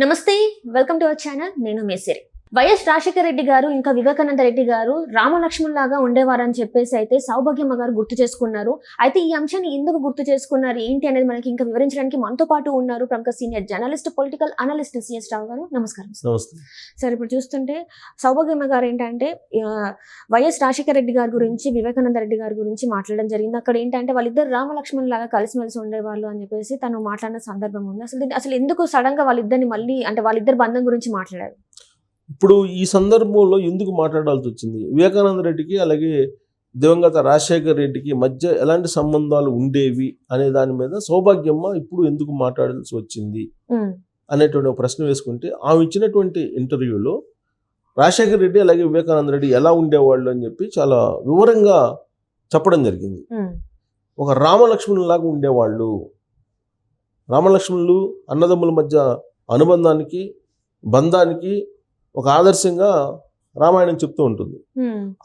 నమస్తే, welcome to our channel. నేను మేసిరి. YS Rajasekhara Reddy గారు ఇంకా వివేకానంద రెడ్డి గారు రామలక్ష్మణ్ లాగా ఉండేవారని చెప్పేసి అయితే సౌభాగ్యమ్మ గారు గుర్తు చేసుకున్నారు. అయితే ఈ అంశాన్ని ఎందుకు గుర్తు చేసుకున్నారు ఏంటి అనేది మనకి ఇంకా వివరించడానికి మనతో పాటు ఉన్నారు ప్రముఖ senior journalist, political analyst CS Rao గారు. నమస్కారం సార్. ఇప్పుడు చూస్తుంటే సౌభాగ్యమ్మ గారు ఏంటంటే వైఎస్ రాజశేఖర రెడ్డి గారి గురించి, వివేకానంద రెడ్డి గారి గురించి మాట్లాడడం జరిగింది. అక్కడ ఏంటంటే వాళ్ళిద్దరు రామలక్ష్మణ్ లాగా కలిసిమెలిసి ఉండేవాళ్ళు అని చెప్పేసి తను మాట్లాడిన సందర్భం ఉంది. అసలు ఎందుకు సడన్ గా వాళ్ళిద్దరిని మళ్ళీ అంటే వాళ్ళిద్దరు బంధం గురించి మాట్లాడారు? ఇప్పుడు ఈ సందర్భంలో ఎందుకు మాట్లాడాల్సి వచ్చింది? వివేకానంద రెడ్డికి అలాగే దివంగత రాజశేఖర రెడ్డికి మధ్య ఎలాంటి సంబంధాలు ఉండేవి అనే దాని మీద సౌభాగ్యమ్మ ఇప్పుడు ఎందుకు మాట్లాడాల్సి వచ్చింది అనేటువంటి ఒక ప్రశ్న వేసుకుంటే, ఆమె ఇచ్చినటువంటి ఇంటర్వ్యూలో రాజశేఖర రెడ్డి అలాగే వివేకానంద రెడ్డి ఎలా ఉండేవాళ్ళు అని చెప్పి చాలా వివరంగా చెప్పడం జరిగింది. ఒక రామలక్ష్మణుల లాగా ఉండేవాళ్ళు, రామలక్ష్మణులు అన్నదమ్ముల మధ్య అనుబంధానికి, బంధానికి ఒక ఆదర్శంగా రామాయణం చెప్తూ ఉంటుంది.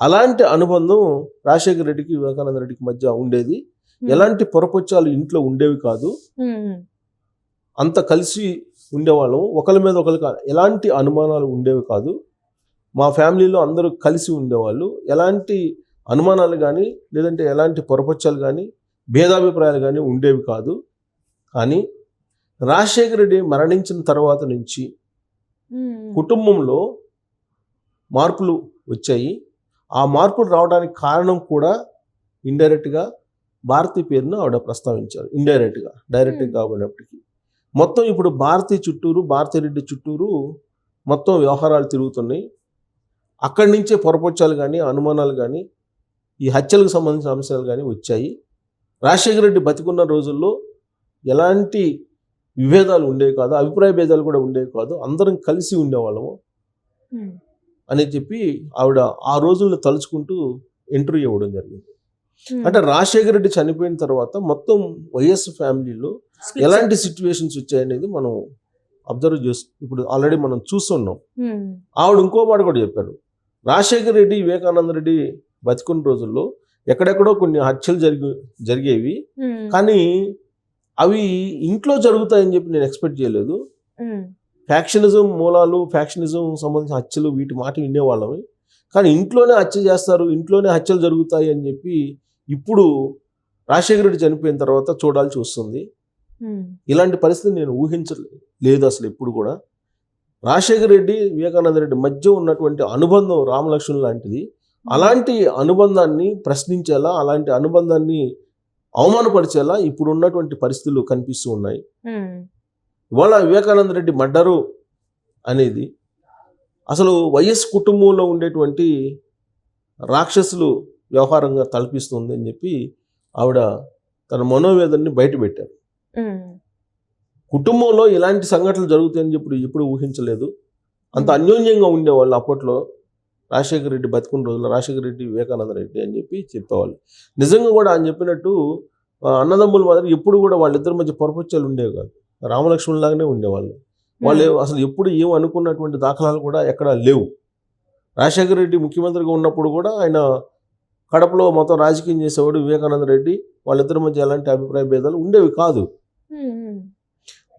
అలాంటి అనుబంధం రాజశేఖర రెడ్డికి వివేకానంద రెడ్డికి మధ్య ఉండేది. ఎలాంటి పొరపొచ్చాలు ఇంట్లో ఉండేవి కాదు. అంత కలిసి ఉండేవాళ్ళం. ఒకరి మీద ఒకరికి ఎలాంటి అనుమానాలు ఉండేవి కాదు. మా ఫ్యామిలీలో అందరూ కలిసి ఉండేవాళ్ళు. ఎలాంటి అనుమానాలు కానీ లేదంటే ఎలాంటి పొరపొచ్చాలు కానీ భేదాభిప్రాయాలు కానీ ఉండేవి కాదు. కానీ రాజశేఖర రెడ్డి మరణించిన తర్వాత నుంచి కుటుంబంలో మార్పులు వచ్చాయి. ఆ మార్పులు రావడానికి కారణం కూడా ఇండైరెక్ట్గా భారతి పేరును ఆవిడ ప్రస్తావించారు. ఇండైరెక్ట్గా, డైరెక్ట్గా కాబడినప్పటికీ మొత్తం ఇప్పుడు భారతి రెడ్డి చుట్టూరు మొత్తం వ్యవహారాలు తిరుగుతున్నాయి. అక్కడి నుంచే పొరపొచ్చాలు కానీ అనుమానాలు కానీ ఈ హత్యలకు సంబంధించిన అంశాలు కానీ వచ్చాయి. రాజశేఖర రెడ్డి బతికున్న రోజుల్లో ఎలాంటి విభేదాలు ఉండేవి కాదు, అభిప్రాయ భేదాలు కూడా ఉండేవి కాదు, అందరం కలిసి ఉండేవాళ్ళము అని చెప్పి ఆవిడ ఆ రోజులను తలుచుకుంటూ ఇంటర్వ్యూ ఇవ్వడం జరిగింది. అంటే రాజశేఖర రెడ్డి చనిపోయిన తర్వాత మొత్తం వైఎస్ ఫ్యామిలీలో ఎలాంటి సిచ్యువేషన్స్ వచ్చాయనేది మనం అబ్జర్వ్ చేస్తాం. ఇప్పుడు ఆల్రెడీ మనం చూస్తున్నాం. ఆవిడ ఇంకో మాట కూడా చెప్పారు. రాజశేఖర రెడ్డి, వివేకానంద రెడ్డి బతికున్న రోజుల్లో ఎక్కడెక్కడో కొన్ని హత్యలు జరిగేవి, కానీ అవి ఇంట్లో జరుగుతాయని చెప్పి నేను ఎక్స్పెక్ట్ చేయలేదు. ఫ్యాక్షనిజం మూలాలు, ఫ్యాక్షనిజం సంబంధించిన హత్యలు వీటి మాట వినేవాళ్ళమే. కానీ ఇంట్లోనే హత్య చేస్తారు, ఇంట్లోనే హత్యలు జరుగుతాయి అని చెప్పి ఇప్పుడు రాజశేఖర రెడ్డి చనిపోయిన తర్వాత చూడాల్సి వస్తుంది. ఇలాంటి పరిస్థితి నేను ఊహించలేదు అసలు ఎప్పుడు కూడా. రాజశేఖర రెడ్డి, వివేకానంద రెడ్డి మధ్య ఉన్నటువంటి అనుబంధం రామలక్ష్మణ్ లాంటిది. అలాంటి అనుబంధాన్ని ప్రశ్నించేలా, అలాంటి అనుబంధాన్ని అవమానపరిచేలా ఇప్పుడు ఉన్నటువంటి పరిస్థితులు కనిపిస్తూ ఉన్నాయి. ఇవాళ వివేకానంద రెడ్డి మర్డరు అనేది అసలు వైఎస్ కుటుంబంలో ఉండేటువంటి రాక్షసులు వ్యవహారంగా తలపిస్తుంది అని చెప్పి ఆవిడ తన మనోవేదనని బయటపెట్టారు. కుటుంబంలో ఇలాంటి సంఘటనలు జరుగుతాయని చెప్పి ఎప్పుడు ఊహించలేదు. అంత అన్యోన్యంగా ఉండేవాళ్ళు అప్పట్లో. రాజశేఖర రెడ్డి బతుకున్న రోజుల్లో రాజశేఖర రెడ్డి, వివేకానంద రెడ్డి అని చెప్పి చెప్పేవాళ్ళు. నిజంగా కూడా ఆయన చెప్పినట్టు అన్నదమ్ముల మాదిరి ఎప్పుడు కూడా వాళ్ళిద్దరి మధ్య పొరపొచ్చాలు ఉండేవి కాదు. రామలక్ష్మణ్ లాగానే ఉండేవాళ్ళు. వాళ్ళు అసలు ఎప్పుడు ఏం అనుకున్నటువంటి దాఖలాలు కూడా ఎక్కడా లేవు. రాజశేఖర రెడ్డి ముఖ్యమంత్రిగా ఉన్నప్పుడు కూడా ఆయన కడపలో మొత్తం రాజకీయం చేసేవాడు. వివేకానంద రెడ్డి వాళ్ళిద్దరి మధ్య ఎలాంటి అభిప్రాయ భేదాలు ఉండేవి కాదు.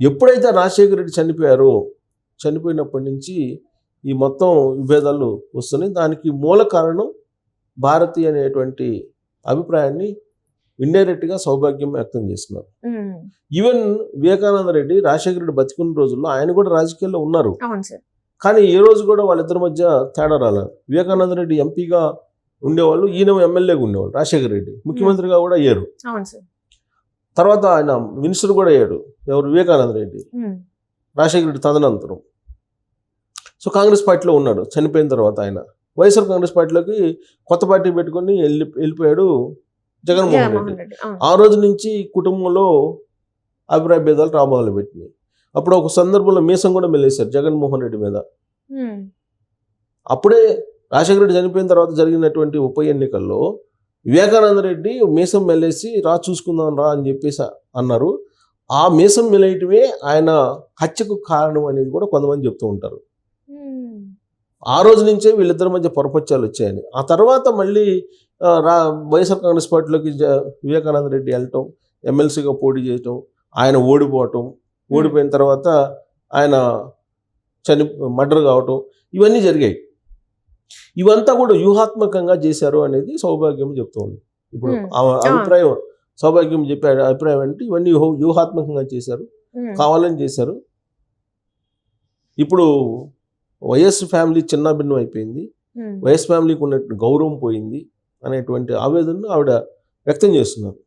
ఎప్పుడైతే రాజశేఖర రెడ్డి చనిపోయినప్పటి నుంచి ఈ మొత్తం విభేదాలు వస్తున్నాయి. దానికి మూల కారణం భారతి అనేటువంటి అభిప్రాయాన్ని ఇండైరెక్ట్గా సౌభాగ్యం వ్యక్తం చేస్తున్నారు. ఈవెన్ వివేకానంద రెడ్డి, రాజశేఖర రెడ్డి బతికున్న రోజుల్లో ఆయన కూడా రాజకీయాల్లో ఉన్నారు. కానీ ఏ రోజు కూడా వాళ్ళిద్దరి మధ్య తేడా రాలేదు. వివేకానంద రెడ్డి ఎంపీగా ఉండేవాళ్ళు, ఈయన ఎమ్మెల్యేగా ఉండేవాళ్ళు. రాజశేఖర రెడ్డి ముఖ్యమంత్రిగా కూడా అయ్యారు. తర్వాత ఆయన మినిస్టర్ కూడా అయ్యాడు. ఎవరు? వివేకానంద రెడ్డి. రాజశేఖర రెడ్డి తదనంతరం సో కాంగ్రెస్ పార్టీలో ఉన్నాడు. చనిపోయిన తర్వాత ఆయన వైఎస్ఆర్ కాంగ్రెస్ పార్టీలోకి కొత్త పార్టీ పెట్టుకొని వెళ్ళిపోయాడు జగన్మోహన్ రెడ్డి. ఆ రోజు నుంచి కుటుంబంలో అభిప్రాయ భేదాలు రాబోలు పెట్టినాయి. అప్పుడు ఒక సందర్భంలో మీసం కూడా మెల్లేశారు జగన్మోహన్ రెడ్డి మీద. అప్పుడే రాజశేఖర రెడ్డి చనిపోయిన తర్వాత జరిగినటువంటి ఉప ఎన్నికల్లో వివేకానంద రెడ్డి మీసం మెల్లేసి చూసుకుందాం రా అని చెప్పేసి అన్నారు. ఆ మీసం మెలేయటమే ఆయన హత్యకు కారణం అనేది కూడా కొంతమంది చెప్తూ ఉంటారు. ఆ రోజు నుంచే వీళ్ళిద్దరి మధ్య పొరపచ్చాలు వచ్చాయని. ఆ తర్వాత మళ్ళీ వైఎస్ఆర్ కాంగ్రెస్ పార్టీలోకి వివేకానంద రెడ్డి వెళ్ళటం, ఎమ్మెల్సీగా పోటీ చేయటం, ఆయన ఓడిపోవటం, ఓడిపోయిన తర్వాత ఆయన మర్డర్ కావటం ఇవన్నీ జరిగాయి. ఇవంతా కూడా వ్యూహాత్మకంగా చేశారు అనేది సౌభాగ్యం చెప్తూ ఉంది. ఇప్పుడు అభిప్రాయం సౌభాగ్యం చెప్పే అభిప్రాయం అంటే ఇవన్నీ వ్యూహాత్మకంగా చేశారు, కావాలని చేశారు. ఇప్పుడు వైఎస్ ఫ్యామిలీ చిన్న భిన్నం అయిపోయింది, వైఎస్ ఫ్యామిలీకి ఉన్నట్టు గౌరవం పోయింది అనేటువంటి ఆవేదనను ఆవిడ వ్యక్తం చేస్తున్నారు.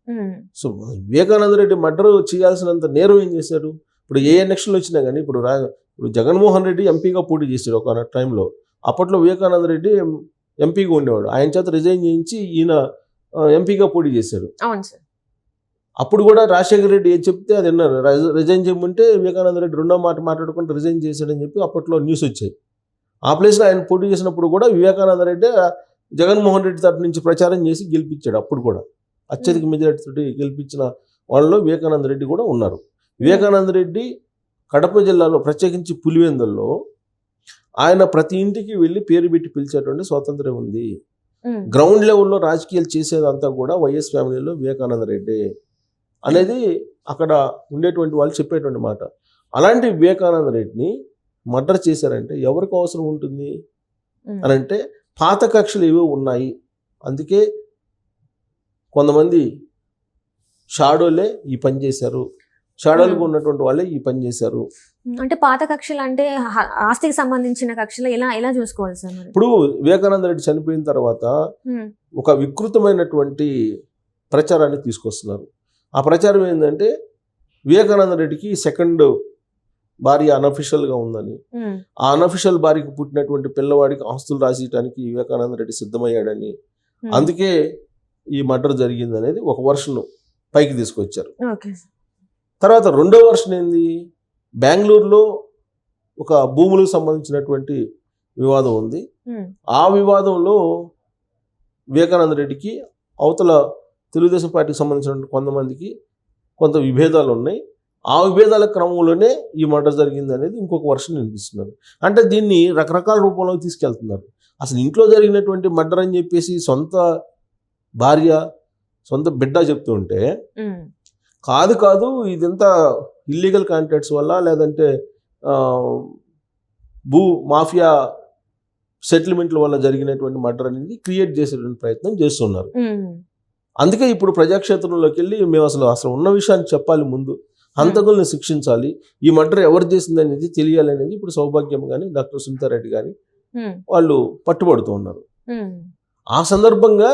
సో వివేకానంద రెడ్డి మర్డర్ చేయాల్సినంత నేరం ఏం చేశారు? ఇప్పుడు ఏ ఎలక్షన్లు వచ్చినా కానీ ఇప్పుడు జగన్మోహన్ రెడ్డి ఎంపీగా పోటీ చేశాడు ఒక టైంలో. అప్పట్లో వివేకానంద రెడ్డి ఎంపీగా ఉండేవాడు. ఆయన చేత రిజైన్ చేయించి ఈయన ఎంపీగా పోటీ చేశాడు. అప్పుడు కూడా రాజశేఖర రెడ్డి ఏం చెప్తే అది విన్నారు. రిజైన్ చేయమంటే వివేకానంద రెడ్డి రెండో మాట మాట్లాడుకుంటే రిజైన్ చేశాడని చెప్పి అప్పట్లో న్యూస్ వచ్చాయి. ఆ ప్లేస్లో ఆయన పోటీ చేసినప్పుడు కూడా వివేకానంద రెడ్డి జగన్మోహన్ రెడ్డి తరఫు నుంచి ప్రచారం చేసి గెలిపించాడు. అప్పుడు కూడా అత్యధిక మెజారిటీ తోటి గెలిపించిన వాళ్ళలో వివేకానంద రెడ్డి కూడా ఉన్నారు. వివేకానంద రెడ్డి కడప జిల్లాలో ప్రత్యేకించి పులివెందుల్లో ఆయన ప్రతి ఇంటికి వెళ్ళి పేరు పెట్టి పిలిచేటువంటి స్వాతంత్ర్యం ఉంది. గ్రౌండ్ లెవెల్లో రాజకీయాలు చేసేదంతా కూడా వైఎస్ ఫ్యామిలీలో వివేకానంద రెడ్డి అనేది అక్కడ ఉండేటువంటి వాళ్ళు చెప్పేటువంటి మాట. అలాంటి వివేకానంద రెడ్డిని మర్డర్ చేశారంటే ఎవరికి అవసరం ఉంటుంది అని అంటే పాత కక్షలు ఏవో ఉన్నాయి. అందుకే కొంతమంది షాడోలే ఈ పని చేశారు, షాడోలుగా ఉన్నటువంటి వాళ్ళే ఈ పని చేశారు. అంటే పాత కక్షలు అంటే ఆస్తికి సంబంధించిన కక్షలు ఎలా చూసుకోవాలి సార్? ఇప్పుడు వివేకానంద రెడ్డి చనిపోయిన తర్వాత ఒక వికృతమైనటువంటి ప్రచారాన్ని తీసుకొస్తున్నారు. ఆ ప్రచారం ఏంటంటే వివేకానంద రెడ్డికి సెకండ్ భార్య అనఫిషియల్గా ఉందని, ఆ అనఫిషియల్ భార్యకి పుట్టినటువంటి పిల్లవాడికి ఆస్తులు రాసేయడానికి వివేకానంద రెడ్డి సిద్ధమయ్యాడని, అందుకే ఈ మర్డర్ జరిగింది అనేది ఒక వర్షన్ పైకి తీసుకొచ్చారు. తర్వాత రెండో వర్షన్ ఏంది, బెంగళూరులో ఒక భూములకు సంబంధించినటువంటి వివాదం ఉంది. ఆ వివాదంలో వివేకానంద రెడ్డికి అవతల తెలుగుదేశం పార్టీకి సంబంధించిన కొంతమందికి కొంత విభేదాలు ఉన్నాయి. ఆ విభేదాల క్రమంలోనే ఈ మర్డర్ జరిగింది అనేది ఇంకొక వర్షన్ వినిపిస్తున్నారు. అంటే దీన్ని రకరకాల రూపంలో తీసుకెళ్తున్నారు. అసలు ఇంట్లో జరిగినటువంటి మర్డర్ అని చెప్పేసి సొంత భార్య సొంత బిడ్డ చెప్తూ ఉంటే కాదు ఇదంతా ఇల్లీగల్ కాంట్రాక్ట్స్ వల్ల లేదంటే భూ మాఫియా సెటిల్మెంట్ల వల్ల జరిగినటువంటి మర్డర్ అనేది క్రియేట్ చేసేటువంటి ప్రయత్నం చేస్తున్నారు. అందుకే ఇప్పుడు ప్రజాక్షేత్రంలోకి వెళ్ళి మేము అసలు ఉన్న విషయాన్ని చెప్పాలి, ముందు హంతకుల్ని శిక్షించాలి, ఈ మర్డర్ ఎవరు చేసింది అనేది తెలియాలి అనేది ఇప్పుడు సౌభాగ్యం కానీ డాక్టర్ సునీతారెడ్డి కానీ వాళ్ళు పట్టుబడుతూ ఉన్నారు. ఆ సందర్భంగా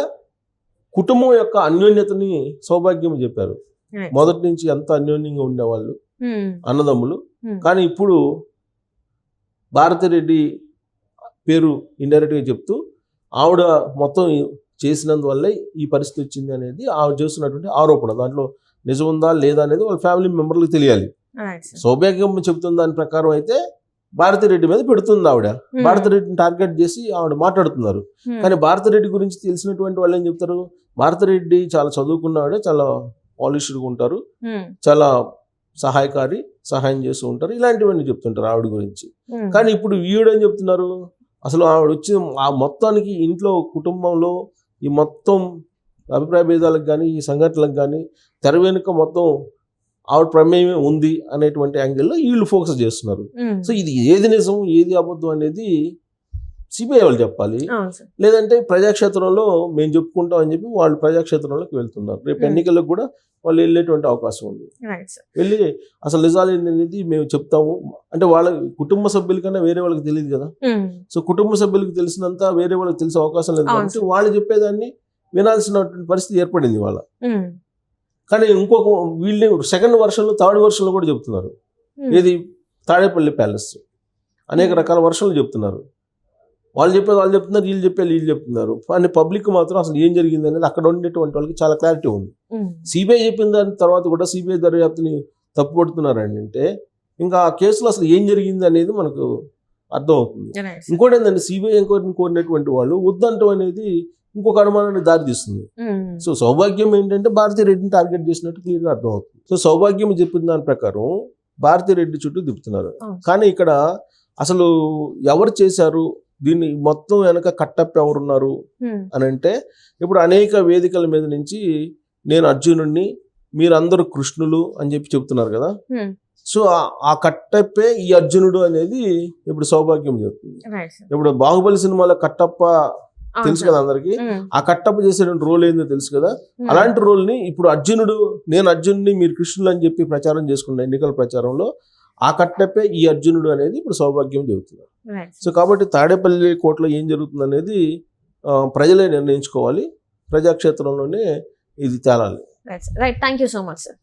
కుటుంబం యొక్క అన్యోన్యతని సౌభాగ్యం చెప్పారు. మొదటి నుంచి ఎంత అన్యోన్యంగా ఉండేవాళ్ళు అన్నదమ్ములు, కానీ ఇప్పుడు భారతిరెడ్డి పేరు ఇండైరెక్ట్గా చెప్తూ ఆవిడ మొత్తం చేసినందువల్లే ఈ పరిస్థితి వచ్చింది అనేది ఆవిడ చేస్తున్నటువంటి ఆరోపణ. దాంట్లో నిజం ఉందా లేదా అనేది వాళ్ళ ఫ్యామిలీ మెంబర్లకు తెలియాలి. సౌభాగ్యం చెబుతున్న దాని ప్రకారం అయితే భారతిరెడ్డి మీద పెడుతుంది ఆవిడ. భారతిరెడ్డిని టార్గెట్ చేసి ఆవిడ మాట్లాడుతున్నారు. కానీ భారతిరెడ్డి గురించి తెలిసినటువంటి వాళ్ళు ఏం చెప్తారు, భారతిరెడ్డి చాలా చదువుకున్నవాడే, చాలా పాలిష్డ్గా ఉంటారు, చాలా సహాయం చేస్తూ ఉంటారు, ఇలాంటివన్నీ చెప్తుంటారు ఆవిడ గురించి. కానీ ఇప్పుడు వీడని చెప్తున్నారు, అసలు ఆవిడ వచ్చి ఆ మొత్తానికి ఇంట్లో కుటుంబంలో ఈ మొత్తం అభిప్రాయ భేదాలకు కానీ ఈ సంఘటనలకు కానీ తెర వెనుక మొత్తం ఆవిడ ప్రమేయమే ఉంది అనేటువంటి యాంగిల్లో వీళ్ళు ఫోకస్ చేస్తున్నారు. సో ఇది ఏది నిజం ఏది అబద్ధం అనేది సిబిఐ వాళ్ళు చెప్పాలి, లేదంటే ప్రజాక్షేత్రంలో మేము చెప్పుకుంటాం అని చెప్పి వాళ్ళు ప్రజాక్షేత్రంలోకి వెళ్తున్నారు. రేపు ఎన్నికలకు కూడా వాళ్ళు వెళ్ళేటువంటి అవకాశం ఉంది. వెళ్ళి అసలు నిజాలు ఏంటనేది మేము చెప్తాము అంటే వాళ్ళ కుటుంబ సభ్యుల కన్నా వేరే వాళ్ళకి తెలియదు కదా. సో కుటుంబ సభ్యులకు తెలిసినంత వేరే వాళ్ళకి తెలిసే అవకాశం లేదు కాబట్టి వాళ్ళు చెప్పేదాన్ని వినాల్సినటువంటి పరిస్థితి ఏర్పడింది వాళ్ళ. కానీ ఇంకొక వీళ్ళు సెకండ్ వర్షన్లో థర్డ్ వర్షన్లో కూడా చెప్తున్నారు. ఏది తాడేపల్లి ప్యాలెస్ అనేక రకాల వర్షన్లు చెప్తున్నారు. వాళ్ళు చెప్తున్నారు, వీళ్ళు చెప్తున్నారు. కానీ పబ్లిక్ మాత్రం అసలు ఏం జరిగింది అనేది అక్కడ ఉండేటువంటి వాళ్ళకి చాలా క్లారిటీ ఉంది. సిబిఐ చెప్పిన దాని తర్వాత కూడా సిబిఐ దర్యాప్తుని తప్పుపడుతున్నారని అంటే ఇంకా ఆ కేసులో అసలు ఏం జరిగింది అనేది మనకు అర్థమవుతుంది. ఇంకోటి ఏంటంటే సిబిఐ ఎంక్వైరీని కోరినటువంటి వాళ్ళు వద్దంటం అనేది ఇంకొక అనుమానాన్ని దారితీస్తుంది. సో సౌభాగ్యం ఏంటంటే భారతిరెడ్డిని టార్గెట్ చేసినట్టు క్లియర్గా అర్థమవుతుంది. సో సౌభాగ్యం చెప్పిన దాని ప్రకారం భారతిరెడ్డి చుట్టూ తిప్పుతున్నారు. కానీ ఇక్కడ అసలు ఎవరు చేశారు, దీన్ని మొత్తం వెనక కట్టప్ప ఎవరున్నారు అని అంటే ఇప్పుడు అనేక వేదికల మీద నుంచి నేను అర్జునుడిని, మీరందరూ కృష్ణులు అని చెప్పి చెప్తున్నారు కదా. సో ఆ కట్టప్పే ఈ అర్జునుడు అనేది ఇప్పుడు సౌభాగ్యం చెప్తుంది. Right sir. ఇప్పుడు బాహుబలి సినిమాలో కట్టప్ప అవును తెలుసు సార్. కదా అందరికి, ఆ కట్టప్ప చేసేటువంటి రోల్ ఏందో తెలుసు కదా. అలాంటి రోల్ ని ఇప్పుడు అర్జునుడు, నేను అర్జునుడిని మీరు కృష్ణుడు అని చెప్పి ప్రచారం చేసుకున్న ఎన్నికల ప్రచారంలో ఆ కట్టప్పే ఈ అర్జునుడు అనేది ఇప్పుడు సౌభాగ్యం చెబుతున్నారు. రైట్ సో కాబట్టి తాడేపల్లి కోటలో ఏం జరుగుతుంది అనేది ప్రజలే నిర్ణయించుకోవాలి. ప్రజాక్షేత్రంలోనే ఇది తేలాలి. Right thank you so much sir.